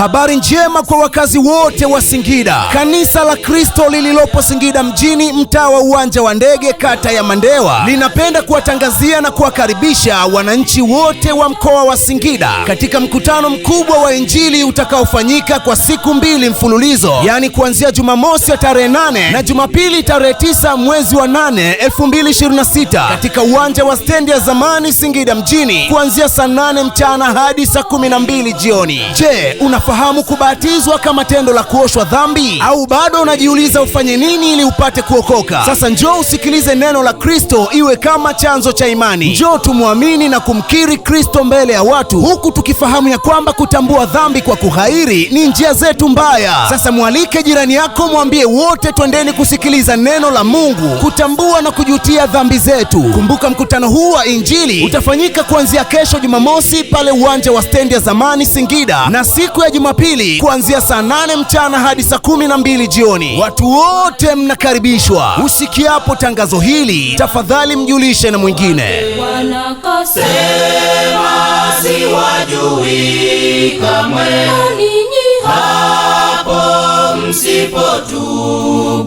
Habari njema kwa wakazi wote wa Singida. Kanisa la Kristo lililopo Singida mjini, mtaa wa Uwanja wa Ndege, kata ya Mandewa, linapenda kuwatangazia na kuwakaribisha wananchi wote wa mkoa wa Singida katika mkutano mkubwa wa Injili utakaofanyika kwa siku 2 mfululizo, yani kuanzia Jumamosi ya tarehe 8 na Jumapili tarehe 9 mwezi wa 8 2026 katika uwanja wa stendi ya zamani Singida mjini, kuanzia saa 8 mchana hadi saa 12 jioni. Je, unafahamu kubatizwa kama tendo la kuoshwa dhambi? Au bado unajiuliza ufanye nini ili upate kuokoka? Sasa njoo usikilize neno la Kristo iwe kama chanzo cha imani. Njoo tumwamini na kumkiri Kristo mbele ya watu, huku tukifahamu ya kwamba kutambua dhambi kwa kughairi ni njia zetu mbaya. Sasa mwalike jirani yako, mwambie wote twendeni kusikiliza neno la Mungu, kutambua na kujutia dhambi zetu. Kumbuka mkutano huu wa Injili utafanyika kuanzia kesho Jumamosi pale uwanja wa stendi ya zamani Singida, na siku ya Jumapili kuanzia saa 8 mchana hadi saa 12 jioni. Watu wote mnakaribishwa. Usikiapo tangazo hili, tafadhali mjulishe na mwingine. Wanakosema siwajui kamwe, ninyi hapo msipotubu.